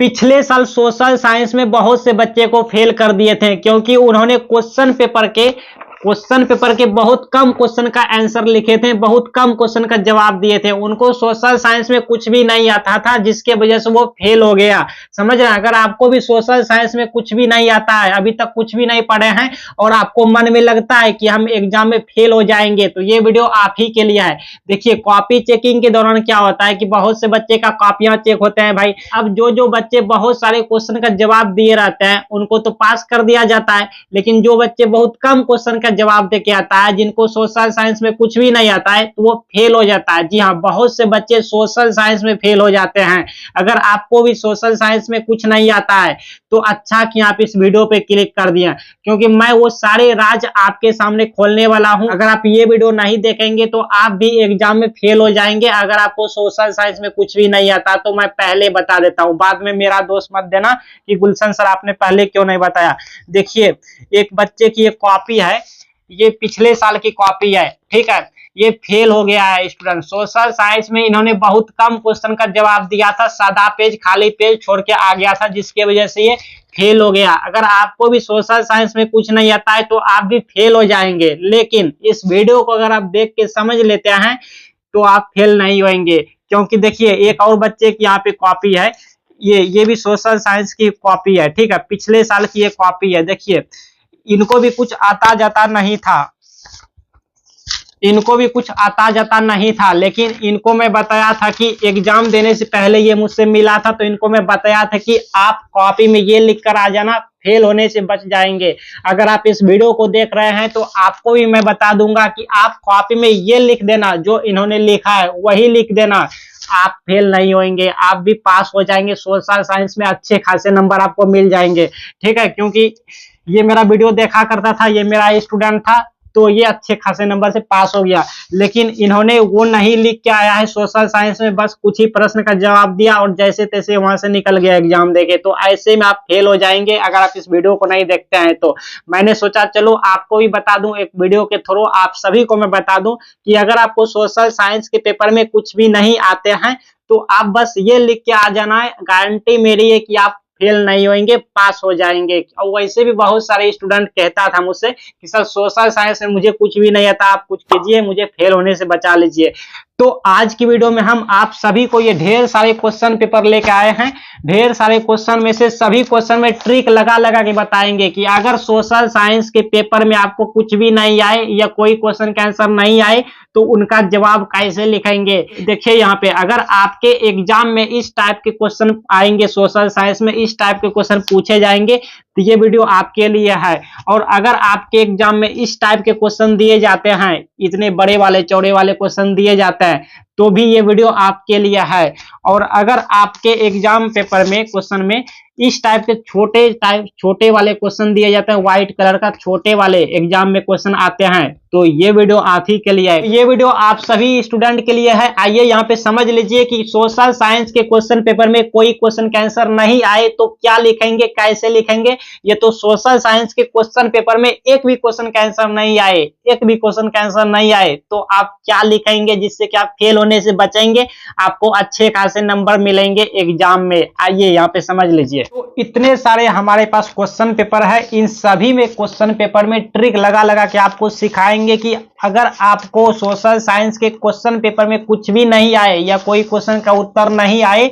पिछले साल social science में बहुत से बच्चे को फेल कर दिए थे क्योंकि उन्होंने क्वेश्चन पेपर के बहुत कम क्वेश्चन का आंसर लिखे थे, बहुत कम क्वेश्चन का जवाब दिए थे। उनको सोशल साइंस में कुछ भी नहीं आता था जिसके वजह से वो फेल हो गया। समझ रहे हैं? अगर आपको भी सोशल साइंस में कुछ भी नहीं आता है, अभी तक कुछ भी नहीं पढ़े हैं और आपको मन में लगता है कि हम एग्जाम में फेल हो जाएंगे, तो ये वीडियो आप ही के लिए है। देखिए, कॉपी चेकिंग के दौरान क्या होता है कि बहुत से बच्चे का कॉपियां चेक होते हैं भाई। अब जो बच्चे बहुत सारे क्वेश्चन का जवाब दिए रहते हैं उनको तो पास कर दिया जाता है, लेकिन जो बच्चे बहुत कम क्वेश्चन का जवाब देके आता है, जिनको सोशल साइंस में कुछ भी नहीं आता है, तो वो फेल हो जाता है। जी हाँ, बहुत से बच्चे सोशल साइंस में फेल हो जाते हैं। अगर आपको भी सोशल साइंस में कुछ नहीं आता है तो अच्छा कि आप इस वीडियो पे क्लिक कर दिया, क्योंकि मैं वो सारे राज आपके सामने खोलने वाला हूं। अगर आप ये वीडियो नहीं देखेंगे तो आप भी एग्जाम में फेल हो जाएंगे। अगर आपको सोशल साइंस में कुछ भी नहीं आता तो मैं पहले बता देता हूं, बाद में मेरा दोष मत देना कि गुलशन सर आपने पहले क्यों नहीं बताया। देखिए, एक बच्चे की एक कॉपी है, ये पिछले साल की कॉपी है, ठीक है। ये फेल हो गया है स्टूडेंट। सोशल साइंस में इन्होंने बहुत कम क्वेश्चन का जवाब दिया था, सादा पेज खाली पेज छोड़ के आ गया था, जिसकी वजह से ये फेल हो गया। अगर आपको भी सोशल साइंस में कुछ नहीं आता है तो आप भी फेल हो जाएंगे, लेकिन इस वीडियो को अगर आप देख के समझ लेते हैं तो आप फेल नहीं होंगे। क्योंकि देखिए, एक और बच्चे की यहाँ पे कॉपी है, ये भी सोशल साइंस की कॉपी है, ठीक है। पिछले साल की एक कॉपी है। देखिए, इनको भी कुछ आता जाता नहीं था, लेकिन इनको मैं बताया था कि एग्जाम देने से पहले ये मुझसे मिला था, तो इनको मैं बताया था कि आप कॉपी में ये लिख कर आ जाना, फेल होने से बच जाएंगे। अगर आप इस वीडियो को देख रहे हैं तो आपको भी मैं बता दूंगा कि आप कॉपी में ये लिख देना, जो इन्होंने लिखा है वही लिख देना, आप फेल नहीं होंगे, आप भी पास हो जाएंगे। सोशल साइंस में अच्छे खासे नंबर आपको मिल जाएंगे, ठीक है। क्योंकि ये मेरा वीडियो देखा करता था, ये मेरा स्टूडेंट था, तो ये अच्छे खासे नंबर से पास हो गया। लेकिन इन्होंने वो नहीं लिख के आया है सोशल साइंस में, बस कुछ ही प्रश्न का जवाब दिया और जैसे तैसे वहां से निकल गया एग्जाम देके। तो ऐसे में आप फेल हो जाएंगे अगर आप इस वीडियो को नहीं देखते हैं। तो मैंने सोचा चलो आपको भी बता दूं, एक वीडियो के थ्रू आप सभी को मैं बता दूं कि अगर आपको सोशल साइंस के पेपर में कुछ भी नहीं आते हैं तो आप बस ये लिख के आ जाना है, गारंटी मेरी है कि आप फेल नहीं होंगे, पास हो जाएंगे। और वैसे भी बहुत सारे स्टूडेंट कहता था मुझसे कि सर सोशल साइंस में मुझे कुछ भी नहीं आता, आप कुछ कीजिए, मुझे फेल होने से बचा लीजिए। तो आज की वीडियो में हम आप सभी को ये ढेर सारे क्वेश्चन पेपर लेके आए हैं। ढेर सारे क्वेश्चन में से सभी क्वेश्चन में ट्रिक लगा लगा के बताएंगे कि अगर सोशल साइंस के पेपर में आपको कुछ भी नहीं आए या कोई क्वेश्चन का आंसर नहीं आए तो उनका जवाब कैसे लिखेंगे। देखिए, यहाँ पे अगर आपके एग्जाम में इस टाइप के क्वेश्चन आएंगे, सोशल साइंस में इस टाइप के क्वेश्चन पूछे जाएंगे, तो ये वीडियो आपके लिए है। और अगर आपके एग्जाम में इस टाइप के क्वेश्चन दिए जाते हैं, इतने बड़े वाले चौड़े वाले क्वेश्चन दिए जाते हैं, तो भी ये वीडियो आपके लिए है। और अगर आपके एग्जाम पेपर में क्वेश्चन में इस टाइप के छोटे वाले क्वेश्चन दिए जाते हैं, व्हाइट कलर का छोटे वाले एग्जाम में क्वेश्चन आते हैं, तो ये वीडियो आप ही के लिए है। ये वीडियो आप सभी स्टूडेंट के लिए है। आइए यहाँ पे समझ लीजिए कि सोशल साइंस के क्वेश्चन पेपर में कोई क्वेश्चन का आंसर नहीं आए तो क्या लिखेंगे, कैसे लिखेंगे। ये तो सोशल साइंस के क्वेश्चन पेपर में एक भी क्वेश्चन का आंसर नहीं आए, तो आप क्या लिखेंगे जिससे कि आप फेल होने से बचेंगे, आपको अच्छे खासे नंबर मिलेंगे एग्जाम में। आइए यहाँ पे समझ लीजिए। तो इतने सारे हमारे पास क्वेश्चन पेपर है, इन सभी में क्वेश्चन पेपर में ट्रिक लगा लगा के आपको सिखाएंगे कि अगर आपको सोशल साइंस के क्वेश्चन पेपर में कुछ भी नहीं आए या कोई क्वेश्चन का उत्तर नहीं आए,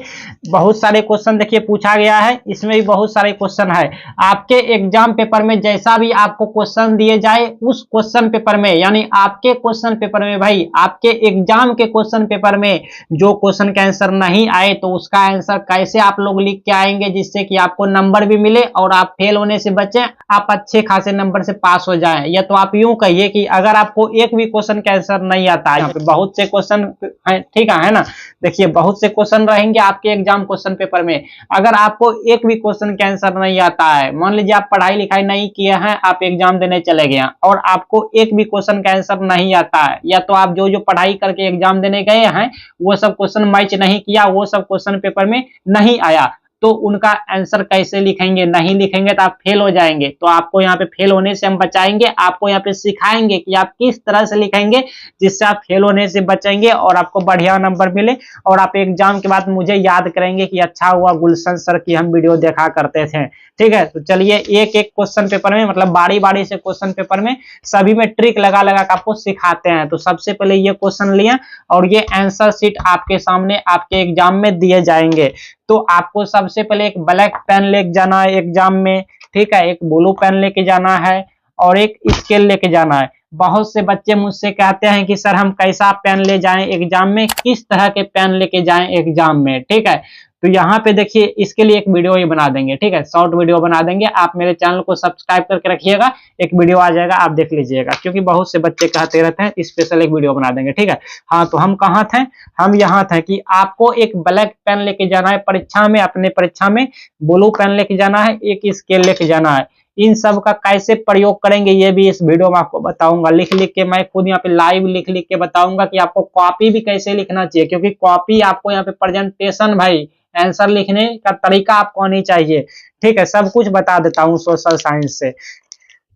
बहुत सारे क्वेश्चन देखिए पूछा गया है, इसमें भी बहुत सारे क्वेश्चन है। आपके एग्जाम पेपर में जैसा भी आपको क्वेश्चन दिए जाए उस क्वेश्चन पेपर में, यानी आपके क्वेश्चन पेपर में भाई, आपके एग्जाम के क्वेश्चन पेपर में जो क्वेश्चन का आंसर नहीं आए तो उसका आंसर कैसे आप लोग लिख के आएंगे जिससे कि आपको नंबर भी मिले और आप फेल होने से बचें, आप अच्छे खासे नंबर से पास हो जाएं। या तो आप यूं कहिए कि अगर आपको एक भी क्वेश्चन का आंसर नहीं आता है, यहाँ पे बहुत से क्वेश्चन है, ठीक है ना। देखिए, बहुत से क्वेश्चन रहेंगे आपके एग्जाम क्वेश्चन पेपर में। अगर आपको एक भी क्वेश्चन का आंसर नहीं आता है, मान लीजिए आप पढ़ाई लिखाई नहीं किए हैं, आप एग्जाम देने चले गए और आपको एक भी क्वेश्चन का आंसर नहीं आता है, या तो आप जो पढ़ाई करके एग्जाम देने गए हैं वो सब क्वेश्चन मैच नहीं किया, वो सब क्वेश्चन पेपर में नहीं आया, तो उनका आंसर कैसे लिखेंगे, नहीं लिखेंगे तो आप फेल हो जाएंगे। तो आपको यहाँ पे फेल होने से हम बचाएंगे, आपको यहाँ पे सिखाएंगे कि आप किस तरह से लिखेंगे जिससे आप फेल होने से बचेंगे और आपको बढ़िया नंबर मिले, और आप एग्जाम के बाद मुझे याद करेंगे कि अच्छा हुआ गुलशन सर की हम वीडियो देखा करते थे। ठीक है, तो चलिए एक एक क्वेश्चन पेपर में, मतलब बारी बारी से क्वेश्चन पेपर में सभी में ट्रिक लगा लगा कर आपको सिखाते हैं। तो सबसे पहले ये क्वेश्चन लिया और ये आंसर शीट आपके सामने आपके एग्जाम में दिए जाएंगे। तो आपको सबसे पहले एक ब्लैक पेन लेके जाना है एग्जाम में, ठीक है, एक ब्लू पेन लेके जाना है और एक स्केल लेके जाना है। बहुत से बच्चे मुझसे कहते हैं कि सर हम कैसा पेन ले जाएं एग्जाम में, किस तरह के पेन लेके जाएं एग्जाम में। ठीक है, तो यहाँ पे देखिए इसके लिए एक वीडियो ही बना देंगे, ठीक है, शॉर्ट वीडियो बना देंगे। आप मेरे चैनल को सब्सक्राइब करके रखिएगा, एक वीडियो आ जाएगा आप देख लीजिएगा, क्योंकि बहुत से बच्चे कहते रहते हैं, स्पेशल एक वीडियो बना देंगे। ठीक है, हाँ, तो हम कहाँ थे, हम यहाँ थे कि आपको एक ब्लैक पेन लेके जाना है परीक्षा में, अपने परीक्षा में ब्लू पेन लेके जाना है, एक स्केल लेके जाना है। इन सब का कैसे प्रयोग करेंगे ये भी इस वीडियो में आपको बताऊंगा, लिख लिख के, मैं खुद यहाँ पे लाइव लिख लिख के बताऊंगा कि आपको कॉपी भी कैसे लिखना चाहिए, क्योंकि कॉपी आपको यहाँ पे प्रेजेंटेशन भाई आंसर लिखने का तरीका आपको आनी चाहिए। ठीक है, सब कुछ बता देता हूँ सोशल साइंस से।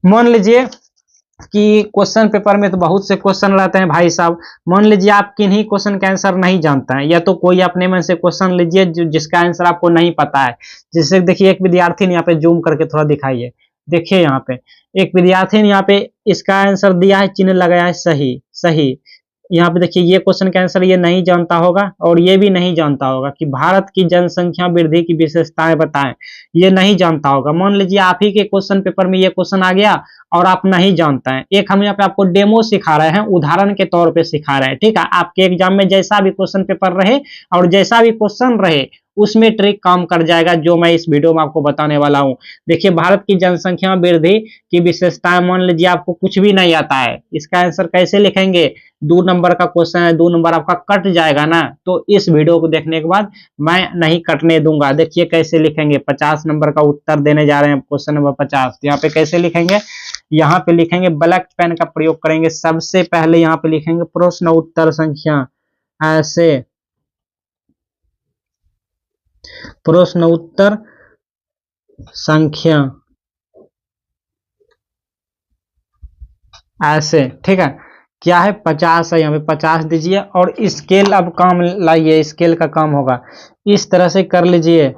मान लीजिए कि क्वेश्चन पेपर में तो बहुत से क्वेश्चन रहते हैं भाई साहब, मान लीजिए आप किन्हीं क्वेश्चन का आंसर नहीं जानते हैं, या तो कोई अपने मन से क्वेश्चन लीजिए जिसका आंसर आपको नहीं पता है। जैसे देखिए एक विद्यार्थी ने यहाँ पे जूम करके थोड़ा दिखाइए, देखिए यहाँ पे एक विद्यार्थी ने यहाँ पे इसका आंसर दिया है, चिन्ह लगाया है सही सही। यहाँ पे देखिए ये क्वेश्चन का आंसर ये नहीं जानता होगा और ये भी नहीं जानता होगा कि भारत की जनसंख्या वृद्धि की विशेषताएं बताएं, ये नहीं जानता होगा। मान लीजिए आप ही के क्वेश्चन पेपर में ये क्वेश्चन आ गया और आप नहीं जानते हैं, एक हम यहाँ पे आपको डेमो सिखा रहे हैं, उदाहरण के तौर पे सिखा रहे हैं। ठीक है, आपके एग्जाम में जैसा भी क्वेश्चन पेपर रहे और जैसा भी क्वेश्चन रहे उसमें ट्रिक काम कर जाएगा, जो मैं इस वीडियो में आपको बताने वाला हूं। देखिए भारत की जनसंख्या वृद्धि की विशेषताएं, मान लीजिए आपको कुछ भी नहीं आता है, इसका आंसर कैसे लिखेंगे, 2 नंबर का क्वेश्चन है, 2 नंबर आपका कट जाएगा ना। तो इस वीडियो को देखने के बाद मैं नहीं कटने दूंगा। देखिए कैसे लिखेंगे, 50 नंबर का उत्तर देने जा रहे हैं, क्वेश्चन नंबर 50। यहाँ पे कैसे लिखेंगे, यहाँ पे लिखेंगे ब्लैक पेन का प्रयोग करेंगे। सबसे पहले यहाँ पे लिखेंगे प्रश्न उत्तर संख्या, ऐसे प्रश्न उत्तर संख्या ऐसे। ठीक है, क्या है 50 है, यहाँ पे 50 दीजिए और स्केल अब काम लाइए, स्केल का काम होगा, इस तरह से कर लीजिए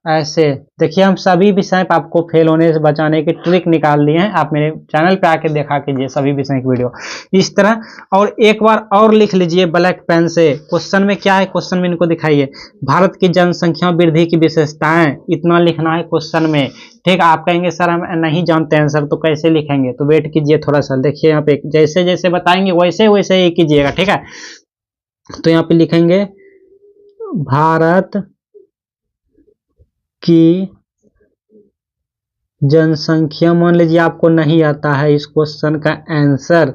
ऐसे। देखिए हम सभी विषय पे आपको फेल होने से बचाने की ट्रिक निकाल दिए हैं, आप मेरे चैनल पे आके देखा कीजिए सभी विषय की वीडियो इस तरह। और एक बार और लिख लीजिए ब्लैक पेन से, क्वेश्चन में क्या है, क्वेश्चन में इनको दिखाइए, भारत की जनसंख्या वृद्धि की विशेषताएं, इतना लिखना है क्वेश्चन में। ठीक, आप कहेंगे सर हम नहीं जानते हैं सर तो कैसे लिखेंगे, तो वेट कीजिए थोड़ा सा। देखिए यहाँ पे जैसे जैसे बताएंगे वैसे वैसे ही कीजिएगा। ठीक है, तो यहाँ पे लिखेंगे भारत की जनसंख्या, मान लीजिए आपको नहीं आता है इस क्वेश्चन का आंसर,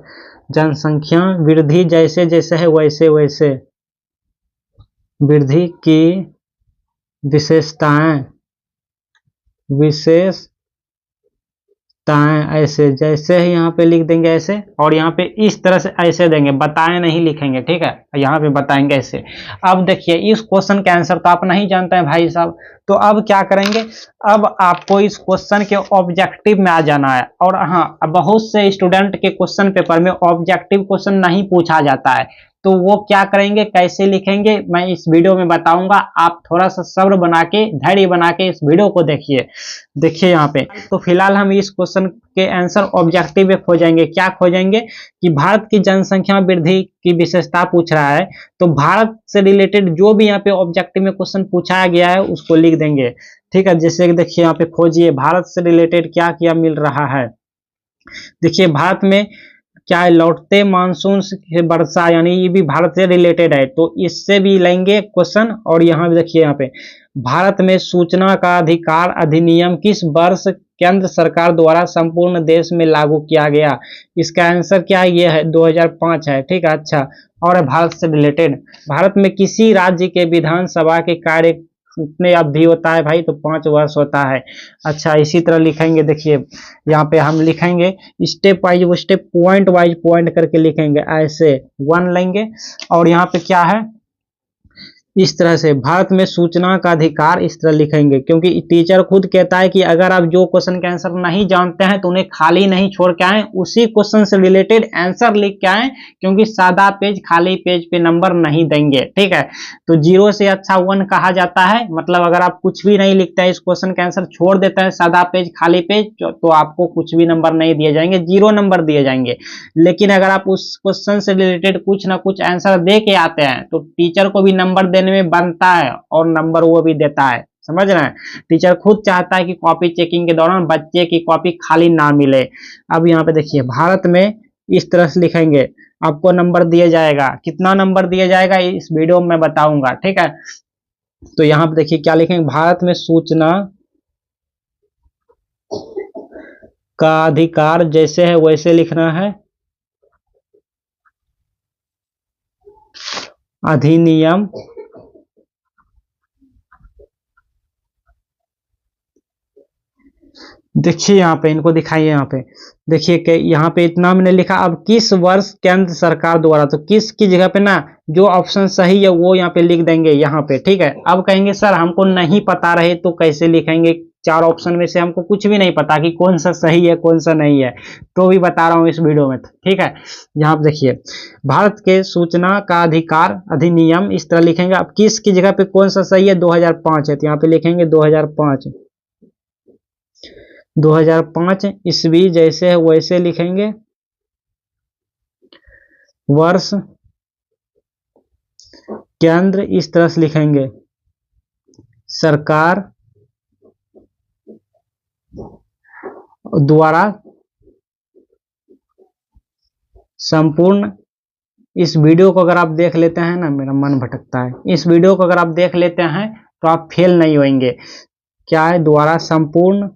जनसंख्या वृद्धि जैसे जैसे है वैसे वैसे, वृद्धि की विशेषताएं ऐसे, जैसे ही यहाँ पे लिख देंगे ऐसे, और यहाँ पे इस तरह से ऐसे देंगे, बताएं नहीं लिखेंगे। ठीक है, यहाँ पे बताएंगे ऐसे। अब देखिए इस क्वेश्चन का आंसर तो आप नहीं जानते हैं भाई साहब, तो अब क्या करेंगे, अब आपको इस क्वेश्चन के ऑब्जेक्टिव में आ जाना है। और हाँ, बहुत से स्टूडेंट के क्वेश्चन पेपर में ऑब्जेक्टिव क्वेश्चन नहीं पूछा जाता है, तो वो क्या करेंगे, कैसे लिखेंगे, मैं इस वीडियो में बताऊंगा। आप थोड़ा सा सब्र बना के, धैर्य बना के इस वीडियो को देखिए। देखिए यहाँ पे तो फिलहाल हम इस क्वेश्चन के आंसर ऑब्जेक्टिव में खोजेंगे। क्या खोजेंगे कि भारत की जनसंख्या वृद्धि की विशेषता पूछ रहा है, तो भारत से रिलेटेड जो भी यहाँ पे ऑब्जेक्टिव में क्वेश्चन पूछा गया है उसको लिख देंगे। ठीक है, जैसे देखिए यहाँ पे खोजिए भारत से रिलेटेड क्या क्या मिल रहा है। देखिए भारत में क्या है, लौटते मानसून से वर्षा, यानी ये भी भारत से रिलेटेड है, तो इससे भी लेंगे क्वेश्चन। और यहाँ भी देखिए, यहाँ पे भारत में सूचना का अधिकार अधिनियम किस वर्ष केंद्र सरकार द्वारा संपूर्ण देश में लागू किया गया, इसका आंसर क्या है, ये है 2005 है। ठीक है, अच्छा, और भारत से रिलेटेड, भारत में किसी राज्य के विधानसभा के कार्य कितने अवधि होता है भाई, तो 5 वर्ष होता है। अच्छा, इसी तरह लिखेंगे, देखिए यहाँ पे हम लिखेंगे step wise, step point wise point करके लिखेंगे ऐसे, 1 लेंगे। और यहाँ पे क्या है, इस तरह से भारत में सूचना का अधिकार इस तरह लिखेंगे, क्योंकि टीचर खुद कहता है कि अगर आप जो क्वेश्चन के आंसर नहीं जानते हैं तो उन्हें खाली नहीं छोड़ के आए, उसी क्वेश्चन से रिलेटेड आंसर लिख के आए, क्योंकि सादा पेज खाली पेज पे नंबर नहीं देंगे। ठीक है, तो 0 से अच्छा 1 कहा जाता है, मतलब अगर आप कुछ भी नहीं लिखते हैं, इस क्वेश्चन के आंसर छोड़ देते हैं, सादा पेज खाली पेज, तो आपको कुछ भी नंबर नहीं दिए जाएंगे, 0 नंबर दिए जाएंगे। लेकिन अगर आप उस क्वेश्चन से रिलेटेड कुछ ना कुछ आंसर दे के आते हैं तो टीचर को भी नंबर देने में बनता है, और नंबर वो भी देता है। समझ रहे हैं, टीचर खुद चाहता है कि कॉपी चेकिंग के दौरान बच्चे की कॉपी खाली ना मिले। अब यहाँ पे देखिए, भारत में इस तरह से लिखेंगे, आपको नंबर दिया जाएगा, कितना नंबर दिया जाएगा इस वीडियो में बताऊंगा। ठीक है, तो यहाँ पे देखिए क्या लिखेंगे, भारत में सूचना का अधिकार जैसे है वैसे लिखना है, अधिनियम देखिए, यहाँ पे इनको दिखाइए, यहाँ पे देखिए कि यहाँ पे इतना मैंने लिखा, अब किस वर्ष केंद्र सरकार द्वारा, तो किस की जगह पे ना जो ऑप्शन सही है वो यहाँ पे लिख देंगे यहाँ पे। ठीक है, अब कहेंगे सर हमको नहीं पता रहे तो कैसे लिखेंगे, 4 ऑप्शन में से हमको कुछ भी नहीं पता कि कौन सा सही है कौन सा नहीं है, तो भी बता रहा हूँ इस वीडियो में। ठीक है, यहाँ पे देखिए, भारत के सूचना का अधिकार अधिनियम इस तरह लिखेंगे। अब किस की जगह पे कौन सा सही है, 2005 है, तो यहाँ पे लिखेंगे 2005, 2005 ईस्वी जैसे है वैसे लिखेंगे, वर्ष केंद्र इस तरह से लिखेंगे, सरकार द्वारा संपूर्ण। इस वीडियो को अगर आप देख लेते हैं ना, मेरा मन भटकता है, इस वीडियो को अगर आप देख लेते हैं तो आप फेल नहीं होंगे। क्या है, द्वारा संपूर्ण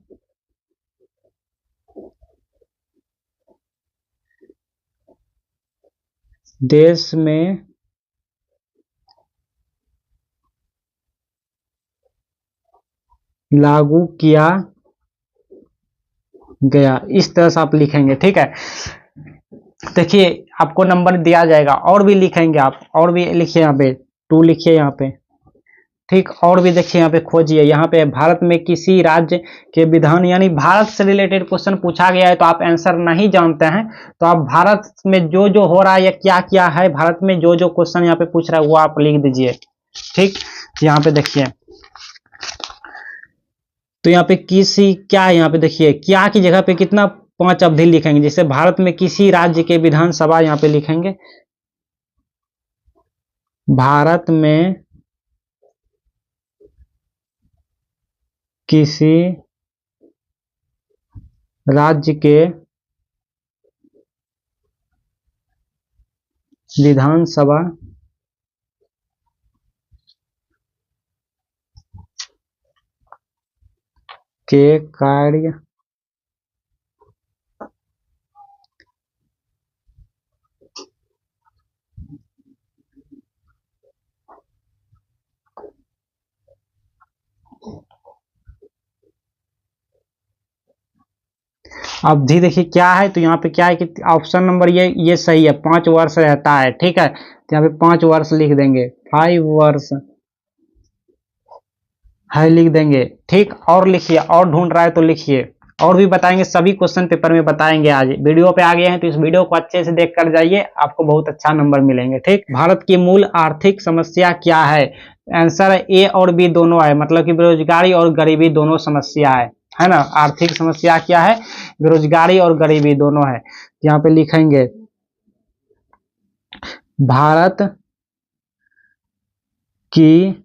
देश में लागू किया गया, इस तरह से आप लिखेंगे। ठीक है, देखिए आपको नंबर दिया जाएगा, और भी लिखेंगे आप, और भी लिखिए, यहाँ पे 2 लिखिए यहाँ पे। ठीक, और भी देखिए यहाँ पे खोजिए, यहाँ पे भारत में किसी राज्य के विधान, यानी भारत से रिलेटेड क्वेश्चन पूछा गया है तो आप आंसर नहीं जानते हैं तो आप भारत में जो जो हो रहा है या क्या क्या है, भारत में जो जो क्वेश्चन यहाँ पे पूछ रहा है वो आप लिख दीजिए। ठीक, यहाँ पे देखिए, तो यहाँ पे किसी क्या है, यहाँ पे देखिए क्या की जगह पे कितना 5 अवधि लिखेंगे, जैसे भारत में किसी राज्य के विधानसभा यहाँ पे लिखेंगे, भारत में किसी राज्य के विधानसभा के कार्य अवधि देखिए क्या है, तो यहाँ पे क्या है कि ऑप्शन नंबर ये सही है, 5 वर्ष रहता है। ठीक है, तो यहाँ पे 5 वर्ष लिख देंगे, 5 वर्ष है लिख देंगे। ठीक, और लिखिए, और ढूंढ रहा है तो लिखिए, और भी बताएंगे, सभी क्वेश्चन पेपर में बताएंगे। आज वीडियो पे आ गए हैं तो इस वीडियो को अच्छे से देख कर जाइए, आपको बहुत अच्छा नंबर मिलेंगे। ठीक, भारत की मूल आर्थिक समस्या क्या है, आंसर ए और बी दोनों है, मतलब कि बेरोजगारी और गरीबी दोनों समस्या है ना। आर्थिक समस्या क्या है, बेरोजगारी और गरीबी दोनों है। यहाँ पे लिखेंगे भारत की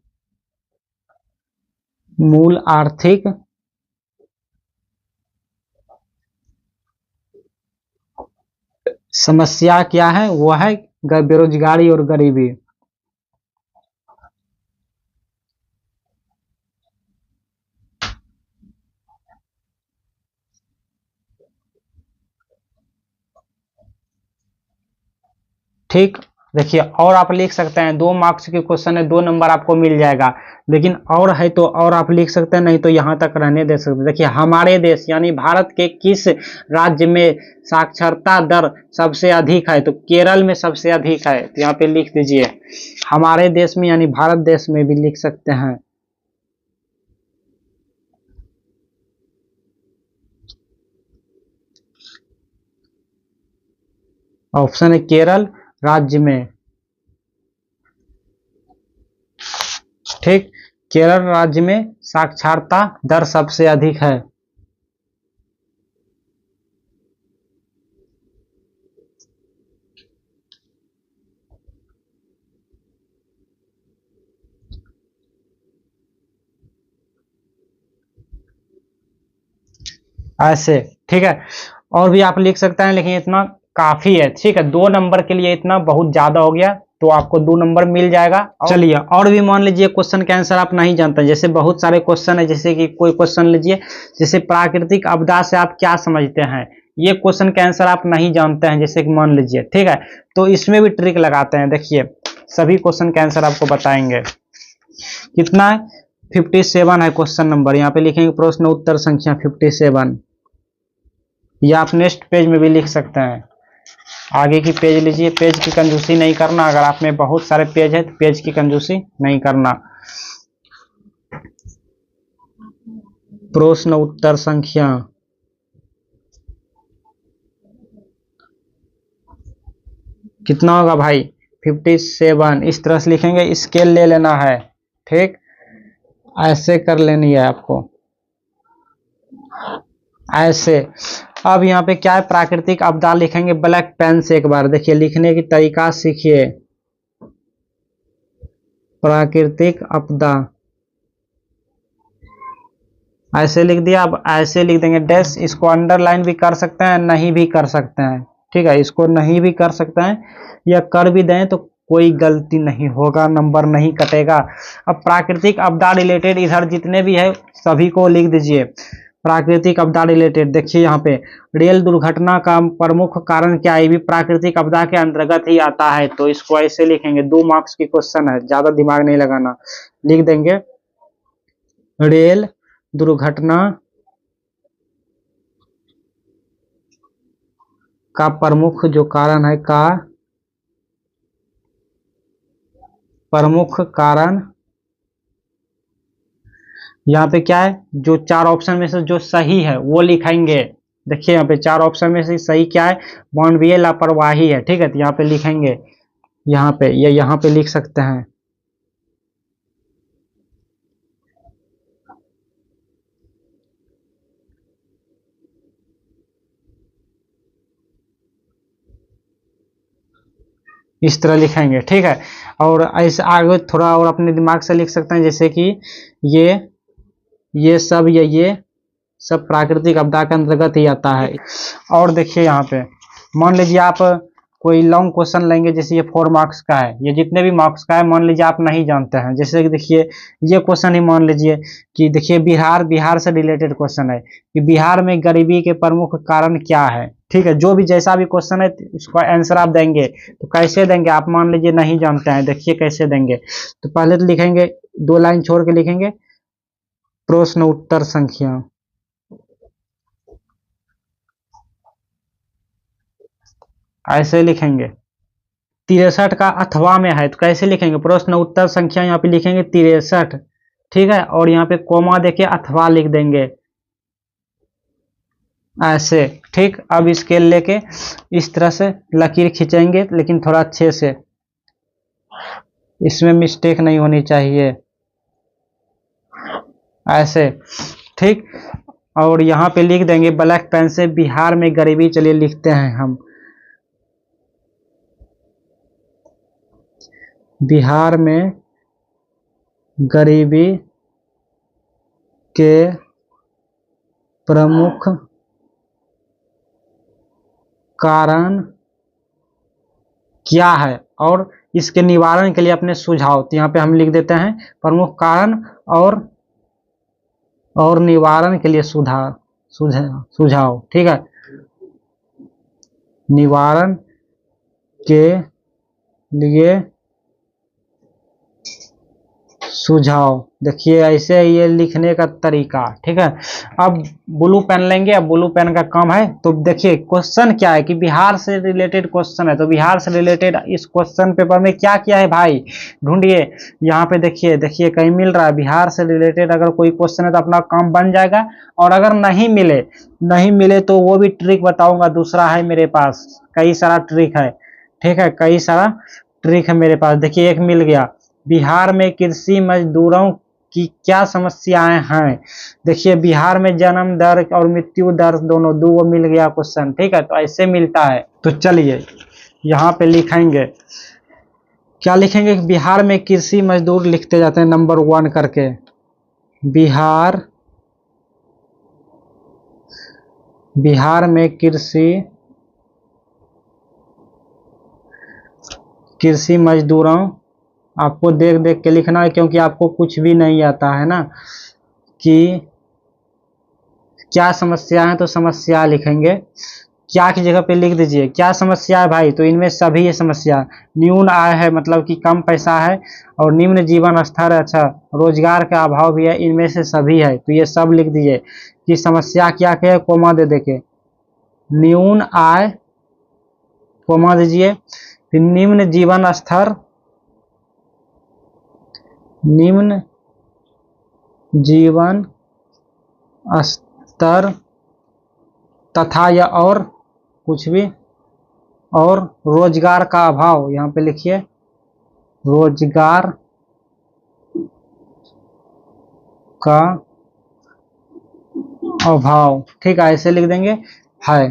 मूल आर्थिक समस्या क्या है, वो है बेरोजगारी और गरीबी। ठीक, देखिए और आप लिख सकते हैं 2 मार्क्स के क्वेश्चन है, 2 नंबर आपको मिल जाएगा। लेकिन और है तो और आप लिख सकते हैं, नहीं तो यहाँ तक रहने दे सकते हैं। देखिए हमारे देश यानी भारत के किस राज्य में साक्षरता दर सबसे अधिक है, तो केरल में सबसे अधिक है, तो यहाँ पे लिख दीजिए हमारे देश में यानी भारत देश में भी लिख सकते हैं। ऑप्शन है केरल राज्य में, ठीक, केरल राज्य में साक्षरता दर सबसे अधिक है। ऐसे ठीक है, और भी आप लिख सकते हैं, लेकिन इतना काफी है, ठीक है, 2 नंबर के लिए इतना बहुत ज्यादा हो गया, तो आपको 2 नंबर मिल जाएगा। चलिए और भी मान लीजिए क्वेश्चन का आंसर आप नहीं जानते, जैसे बहुत सारे क्वेश्चन है, जैसे कि कोई क्वेश्चन लीजिए, जैसे प्राकृतिक आपदा से आप क्या समझते हैं, ये क्वेश्चन का आंसर आप नहीं जानते हैं, जैसे कि मान लीजिए, ठीक है, तो इसमें भी ट्रिक लगाते हैं। देखिए सभी क्वेश्चन का आंसर आपको बताएंगे। कितना है, 57 है क्वेश्चन नंबर, यहाँ पे लिखेंगे प्रश्न उत्तर संख्या 57, या आप नेक्स्ट पेज में भी लिख सकते हैं। आगे की पेज लीजिए, पेज की कंजूसी नहीं करना, अगर आप में बहुत सारे पेज है तो पेज की कंजूसी नहीं करना। प्रश्न उत्तर संख्या कितना होगा भाई, 57, इस तरह से लिखेंगे, स्केल ले लेना है, ठीक, ऐसे कर लेनी है आपको, ऐसे। अब यहाँ पे क्या है, प्राकृतिक आपदा लिखेंगे ब्लैक पेन से, एक बार देखिए लिखने की तरीका सीखिए। प्राकृतिक आपदा ऐसे लिख दिया, अब ऐसे लिख देंगे डैश, इसको अंडरलाइन भी कर सकते हैं, नहीं भी कर सकते हैं, ठीक है, इसको नहीं भी कर सकते हैं, या कर भी दें तो कोई गलती नहीं होगा, नंबर नहीं कटेगा। अब प्राकृतिक आपदा रिलेटेड इधर जितने भी है सभी को लिख दीजिए। प्राकृतिक आपदा रिलेटेड देखिए यहाँ पे, रेल दुर्घटना का प्रमुख कारण क्या है, ये भी प्राकृतिक आपदा के अंतर्गत ही आता है, तो इसको ऐसे लिखेंगे, 2 मार्क्स की क्वेश्चन है, ज्यादा दिमाग नहीं लगाना, लिख देंगे रेल दुर्घटना का प्रमुख जो कारण है, का प्रमुख कारण, यहाँ पे क्या है, जो 4 ऑप्शन में से जो सही है वो लिखेंगे। देखिए यहाँ पे 4 ऑप्शन में से सही क्या है, मानवीय लापरवाही है, ठीक है, तो यहाँ पे लिखेंगे, यहाँ पे ये यहाँ पे लिख सकते हैं। इस तरह लिखेंगे, ठीक है, और ऐसे आगे थोड़ा और अपने दिमाग से लिख सकते हैं, जैसे कि ये सब ये सब प्राकृतिक आपदा के अंतर्गत ही आता है। और देखिए यहाँ पे मान लीजिए आप कोई लॉन्ग क्वेश्चन लेंगे, जैसे ये 4 मार्क्स का है, ये जितने भी मार्क्स का है, मान लीजिए आप नहीं जानते हैं, जैसे कि देखिए ये क्वेश्चन ही मान लीजिए कि देखिए बिहार से रिलेटेड क्वेश्चन है कि बिहार में गरीबी के प्रमुख कारण क्या है, ठीक है, जो भी जैसा भी क्वेश्चन है इसका आंसर आप देंगे, तो कैसे देंगे, आप मान लीजिए नहीं जानते हैं, देखिए कैसे देंगे। तो पहले तो लिखेंगे 2 लाइन छोड़ के लिखेंगे प्रश्न उत्तर संख्या, ऐसे लिखेंगे। 63 का अथवा में है, तो कैसे लिखेंगे, प्रश्न उत्तर संख्या यहाँ पे लिखेंगे 63, ठीक है, और यहाँ पे कोमा देके अथवा लिख देंगे, ऐसे, ठीक। अब स्केल लेके इस तरह से लकीर खींचेंगे, लेकिन थोड़ा अच्छे से, इसमें मिस्टेक नहीं होनी चाहिए, ऐसे, ठीक। और यहाँ पे लिख देंगे ब्लैक पेन से बिहार में गरीबी, चलिए लिखते हैं हम, बिहार में गरीबी के प्रमुख कारण क्या है और इसके निवारण के लिए अपने सुझाव, तो यहाँ पे हम लिख देते हैं प्रमुख कारण और निवारण के लिए सुझाव, ठीक है, निवारण के लिए सुझाव। देखिए ऐसे ये लिखने का तरीका, ठीक है। अब ब्लू पेन लेंगे, अब ब्लू पेन का काम है। तो देखिए क्वेश्चन क्या है कि बिहार से रिलेटेड क्वेश्चन है, तो बिहार से रिलेटेड इस क्वेश्चन पेपर में क्या क्या है भाई ढूंढिए। यहाँ पे देखिए, देखिए कहीं मिल रहा है बिहार से रिलेटेड अगर कोई क्वेश्चन है तो अपना काम बन जाएगा। और अगर नहीं मिले तो वो भी ट्रिक बताऊंगा, दूसरा है मेरे पास, कई सारा ट्रिक है, ठीक है, कई सारा ट्रिक है मेरे पास। देखिए एक मिल गया, बिहार में कृषि मजदूरों की क्या समस्याएं हैं। देखिए बिहार में जन्म दर और मृत्यु दर दोनों दो मिल गया क्वेश्चन, ठीक है। तो ऐसे मिलता है। तो चलिए यहाँ पे लिखेंगे, क्या लिखेंगे, बिहार में कृषि मजदूर लिखते जाते हैं नंबर 1 करके। बिहार में कृषि मजदूरों, आपको देख देख के लिखना है क्योंकि आपको कुछ भी नहीं आता है ना, कि क्या समस्या है तो समस्या लिखेंगे। क्या की जगह पे लिख दीजिए क्या समस्या है भाई, तो इनमें सभी ये समस्या। न्यून आय है मतलब कि कम पैसा है, और निम्न जीवन स्तर है, अच्छा रोजगार का अभाव भी है, इनमें से सभी है। तो ये सब लिख दीजिए कि समस्या क्या क्या है, कोमा दे देके न्यून आय, कोमा दीजिए, फिर निम्न जीवन स्तर, निम्न जीवन स्तर तथा या और कुछ भी, और रोजगार का अभाव, यहाँ पे लिखिए रोजगार का अभाव, ठीक है, ऐसे लिख देंगे है।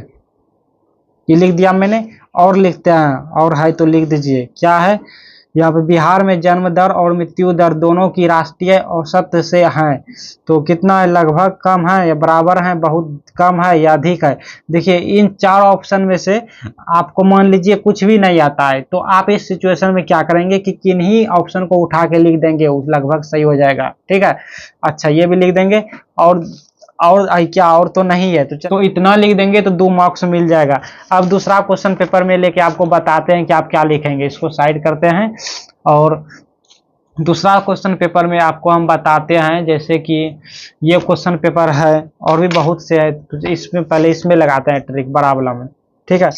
ये लिख दिया मैंने। और लिखते हैं, और है तो लिख दीजिए क्या है। यहाँ पे बिहार में जन्म दर और मृत्यु दर दोनों की राष्ट्रीय औसत से है, तो कितना है, लगभग कम है या बराबर है, बहुत कम है या अधिक है। देखिए इन 4 ऑप्शन में से आपको मान लीजिए कुछ भी नहीं आता है, तो आप इस सिचुएशन में क्या करेंगे कि किन्हीं ऑप्शन को उठा के लिख देंगे, लगभग सही हो जाएगा, ठीक है। अच्छा ये भी लिख देंगे, और क्या और तो नहीं है, तो इतना लिख देंगे तो 2 मार्क्स मिल जाएगा। अब दूसरा क्वेश्चन पेपर में लेके आपको बताते हैं कि आप क्या लिखेंगे, इसको साइड करते हैं। और दूसरा क्वेश्चन पेपर में आपको हम बताते हैं, जैसे कि ये क्वेश्चन पेपर है और भी बहुत से है, तो इसमें पहले इसमें लगाते हैं ट्रिक बड़ा वाला में, ठीक है।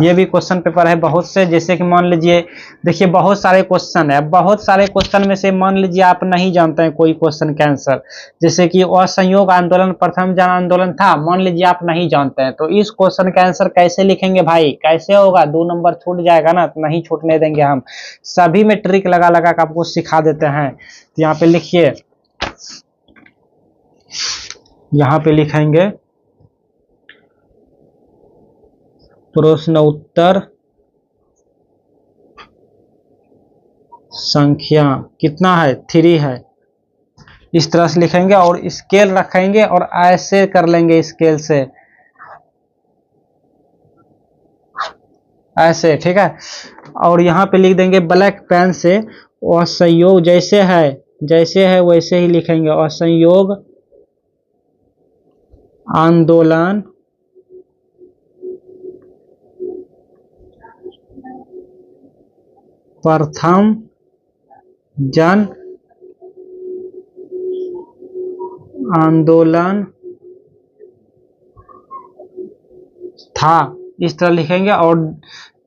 ये भी क्वेश्चन पेपर है बहुत से, जैसे कि मान लीजिए, देखिए बहुत सारे क्वेश्चन है, बहुत सारे क्वेश्चन में से मान लीजिए आप नहीं जानते हैं कोई क्वेश्चन का आंसर, जैसे कि असहयोग आंदोलन प्रथम जन आंदोलन था, मान लीजिए आप नहीं जानते हैं, तो इस क्वेश्चन का आंसर कैसे लिखेंगे भाई, कैसे होगा, 2 नंबर छूट जाएगा ना, तो नहीं छूटने देंगे हम, सभी में ट्रिक लगा लगा कर आपको सिखा देते हैं। तो यहाँ पे लिखिए, यहाँ पे लिखेंगे प्रश्न उत्तर संख्या कितना है, 3 है, इस तरह से लिखेंगे और स्केल रखेंगे और ऐसे कर लेंगे स्केल से ऐसे, ठीक है। और यहाँ पे लिख देंगे ब्लैक पेन से, असहयोग जैसे है वैसे ही लिखेंगे, असहयोग आंदोलन प्रथम जन आंदोलन था, इस तरह लिखेंगे, और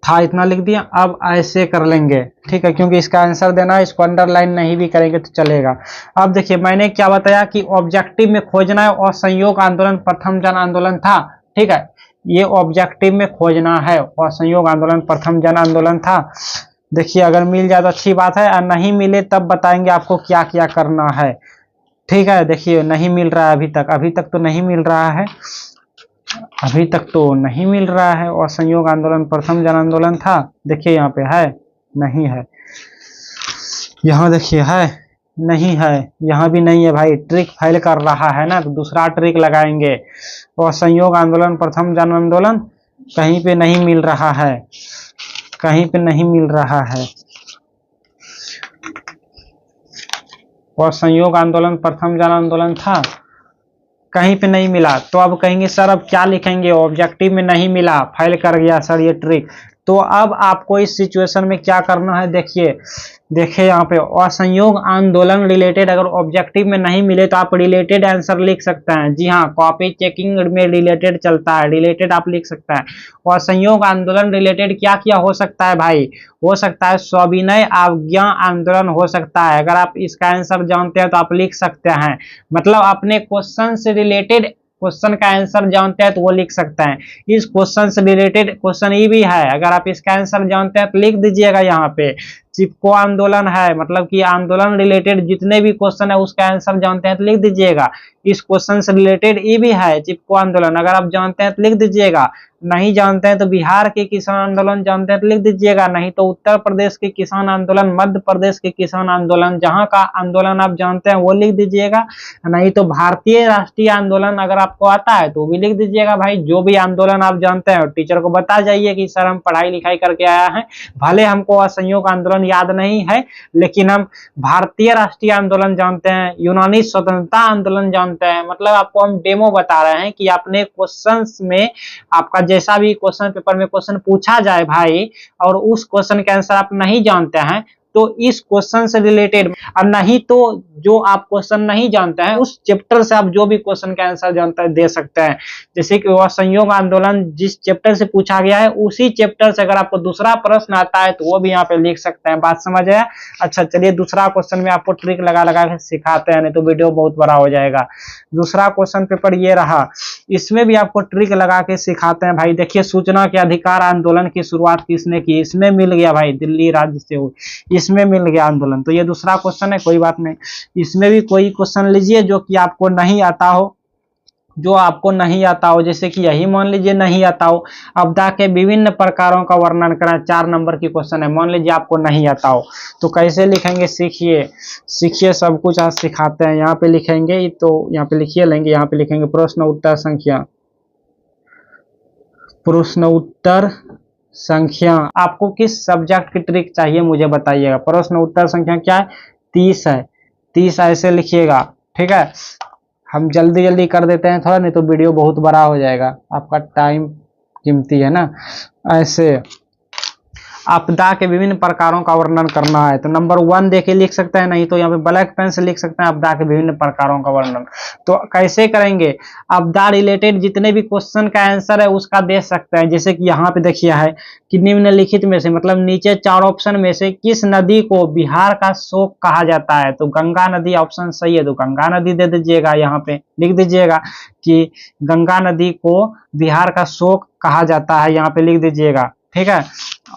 था इतना लिख दिया। अब ऐसे कर लेंगे, ठीक है, क्योंकि इसका आंसर देना है, इसको अंडरलाइन नहीं भी करेंगे तो चलेगा। अब देखिए मैंने क्या बताया कि ऑब्जेक्टिव में खोजना है, असहयोग आंदोलन प्रथम जन आंदोलन था, ठीक है, ये ऑब्जेक्टिव में खोजना है, असहयोग आंदोलन प्रथम जन आंदोलन था। देखिए अगर मिल जाए तो अच्छी बात है, और नहीं मिले तब बताएंगे आपको क्या क्या करना है, ठीक है। देखिए नहीं मिल रहा है अभी तक तो नहीं मिल रहा है, अभी तक तो नहीं मिल रहा है। असहयोग आंदोलन प्रथम जन आंदोलन था, देखिए यहाँ पे है, नहीं है, यहाँ देखिए है, नहीं है, यहाँ भी नहीं है भाई, ट्रिक फेल कर रहा है ना, तो दूसरा ट्रिक लगाएंगे। असहयोग आंदोलन प्रथम जन आंदोलन कहीं पे नहीं मिल रहा है, कहीं पे नहीं मिल रहा है, असहयोग आंदोलन प्रथम जन आंदोलन था, कहीं पे नहीं मिला। तो अब कहेंगे सर अब क्या लिखेंगे, ऑब्जेक्टिव में नहीं मिला, फेल कर गया सर ये ट्रिक, तो अब आपको इस सिचुएशन में क्या करना है, देखिए यहाँ पे असहयोग आंदोलन रिलेटेड अगर ऑब्जेक्टिव में नहीं मिले तो आप रिलेटेड आंसर लिख सकते हैं। जी हाँ, कॉपी चेकिंग में रिलेटेड चलता है, रिलेटेड आप लिख सकते हैं। असहयोग आंदोलन रिलेटेड क्या क्या हो सकता है भाई, हो सकता है सविनय अवज्ञा आंदोलन हो सकता है। अगर आप इसका आंसर जानते हैं तो आप लिख सकते हैं, मतलब अपने क्वेश्चन से रिलेटेड क्वेश्चन का आंसर जानते हैं तो वो लिख सकते हैं। इस क्वेश्चन से रिलेटेड क्वेश्चन ये भी है, अगर आप इसका आंसर जानते हैं तो लिख दीजिएगा। यहाँ पे चिपको आंदोलन है, मतलब कि आंदोलन रिलेटेड जितने भी क्वेश्चन है उसका आंसर जानते हैं तो लिख दीजिएगा। इस क्वेश्चन से रिलेटेड ये भी है चिपको आंदोलन, अगर आप जानते हैं तो लिख दीजिएगा। नहीं जानते हैं तो बिहार के किसान आंदोलन जानते हैं तो लिख दीजिएगा, नहीं तो उत्तर प्रदेश के किसान आंदोलन, मध्य प्रदेश के किसान आंदोलन, जहां का आंदोलन आप जानते हैं वो लिख दीजिएगा। नहीं तो भारतीय राष्ट्रीय आंदोलन अगर आपको आता है तो भी लिख दीजिएगा। भाई जो भी आंदोलन आप जानते हैं टीचर को बता जाइए कि सर हम पढ़ाई लिखाई करके आया है, भले हमको असहयोग आंदोलन याद नहीं है लेकिन हम भारतीय राष्ट्रीय आंदोलन जानते हैं, यूनानी स्वतंत्रता आंदोलन जानते हैं। मतलब आपको हम डेमो बता रहे हैं कि अपने क्वेश्चंस में आपका जैसा भी क्वेश्चन पेपर में क्वेश्चन पूछा जाए भाई, और उस क्वेश्चन के आंसर आप नहीं जानते हैं तो इस क्वेश्चन से रिलेटेड, और नहीं तो जो आप क्वेश्चन नहीं जानते हैं उस चैप्टर से आप जो भी क्वेश्चन का आंसर जानते हैं दे सकते हैं। जैसे कि वह संयोग आंदोलन जिस चैप्टर से पूछा गया है उसी चैप्टर से अगर आपको दूसरा प्रश्न आता है तो वो भी यहाँ पे लिख सकते हैं। बात समझ आया? अच्छा चलिए दूसरा क्वेश्चन में आपको ट्रिक लगा लगा के सिखाते हैं, नहीं तो वीडियो बहुत बड़ा हो जाएगा। दूसरा क्वेश्चन पेपर ये रहा, इसमें भी आपको ट्रिक लगा के सिखाते हैं। भाई देखिए, सूचना के अधिकार आंदोलन की शुरुआत किसने की? इसमें मिल गया भाई, दिल्ली राज्य से हुई, इसमें मिल गया आंदोलन। तो ये दूसरा क्वेश्चन है, कोई बात नहीं। इसमें भी कोई क्वेश्चन लीजिए जो कि आपको नहीं आता हो, जो आपको नहीं आता हो, जैसे कि यही मान लीजिए नहीं आता हो। आपदा के विभिन्न प्रकारों का वर्णन करें, 4 नंबर की क्वेश्चन है, मान लीजिए आपको नहीं आता हो तो कैसे लिखेंगे? सीखिए सब कुछ आज सिखाते हैं। यहाँ पे लिखेंगे तो यहाँ पे लिखिए लेंगे, यहाँ पे लिखेंगे प्रश्न उत्तर संख्या। आपको किस सब्जेक्ट की ट्रिक चाहिए मुझे बताइएगा। प्रश्न उत्तर संख्या क्या है? 30 है, 30 ऐसे लिखिएगा, ठीक है। हम जल्दी जल्दी कर देते हैं थोड़ा, नहीं तो वीडियो बहुत बड़ा हो जाएगा, आपका टाइम कीमती है ना। ऐसे आपदा के विभिन्न प्रकारों का वर्णन करना है तो नंबर 1 देके लिख सकते हैं, नहीं तो यहाँ पे ब्लैक पेन से लिख सकते हैं आपदा के विभिन्न प्रकारों का वर्णन। तो कैसे करेंगे? आपदा रिलेटेड जितने भी क्वेश्चन का आंसर है उसका दे सकते हैं। जैसे कि यहाँ पे देखिए है कि निम्नलिखित में से, मतलब नीचे 4 ऑप्शन में से किस नदी को बिहार का शोक कहा जाता है? तो गंगा नदी ऑप्शन सही है, तो गंगा नदी दे दीजिएगा। यहाँ पे लिख दीजिएगा कि गंगा नदी को बिहार का शोक कहा जाता है, यहाँ पे लिख दीजिएगा, ठीक है।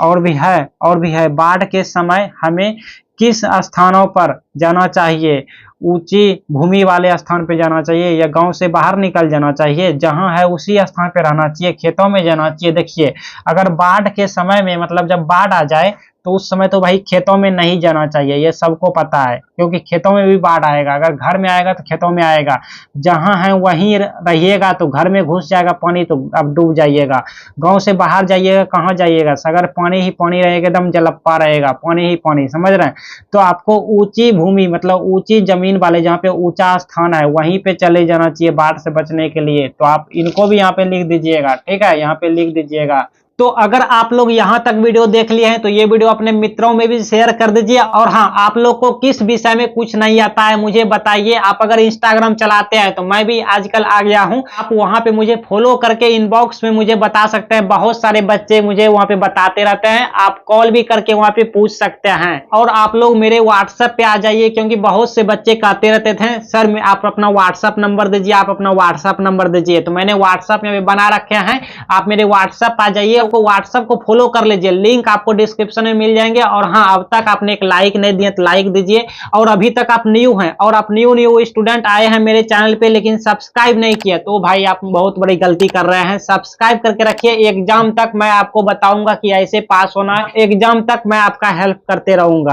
और भी है, बाढ़ के समय हमें किस स्थानों पर जाना चाहिए? ऊंची भूमि वाले स्थान पे जाना चाहिए या गांव से बाहर निकल जाना चाहिए? जहां है उसी स्थान पे रहना चाहिए, खेतों में जाना चाहिए। देखिए, अगर बाढ़ के समय में, मतलब जब बाढ़ आ जाए तो उस समय तो भाई खेतों में नहीं जाना चाहिए, ये सबको पता है, क्योंकि खेतों में भी बाढ़ आएगा। अगर घर में आएगा तो खेतों में आएगा, जहां है वहीं रहिएगा तो घर में घुस जाएगा पानी तो अब डूब जाइएगा। गांव से बाहर जाइएगा, कहाँ जाइएगा? अगर पानी ही पानी रहेगा, एकदम जलप्पा रहेगा, पानी ही पानी, समझ रहे हैं? तो आपको ऊंची भूमि, मतलब ऊंची जमीन वाले, जहाँ पे ऊंचा स्थान है वहीं पे चले जाना चाहिए बाढ़ से बचने के लिए। तो आप इनको भी यहाँ पे लिख दीजिएगा, ठीक है, यहाँ पे लिख दीजिएगा। तो अगर आप लोग यहाँ तक वीडियो देख लिए हैं तो ये वीडियो अपने मित्रों में भी शेयर कर दीजिए। और हाँ, आप लोग को किस विषय में कुछ नहीं आता है मुझे बताइए। आप अगर इंस्टाग्राम चलाते हैं तो मैं भी आजकल आ गया हूँ, आप वहां पे मुझे फॉलो करके इनबॉक्स में मुझे बता सकते हैं। बहुत सारे बच्चे मुझे वहां पे बताते रहते हैं, आप कॉल भी करके वहां पे पूछ सकते हैं। और आप लोग मेरे व्हाट्सएप पे आ जाइए, क्योंकि बहुत से बच्चे कहते रहते थे सर आप अपना व्हाट्सएप नंबर दीजिए, आप अपना व्हाट्सएप नंबर दीजिए। तो मैंने व्हाट्सएप में बना रखे हैं, आप मेरे व्हाट्सएप आ जाइए, आपको व्हाट्सएप को फॉलो कर लीजिए, लिंक आपको डिस्क्रिप्शन में मिल जाएंगे। और हाँ, अब तक आपने एक लाइक नहीं दिया तो लाइक दीजिए। और अभी तक आप न्यू हैं और आप न्यू स्टूडेंट आए हैं मेरे चैनल पे लेकिन सब्सक्राइब नहीं किया, तो भाई आप बहुत बड़ी गलती कर रहे हैं। सब्सक्राइब करके रखिए, एग्जाम तक मैं आपको बताऊंगा कि ऐसे पास होना है, एग्जाम तक मैं आपका हेल्प करते रहूंगा।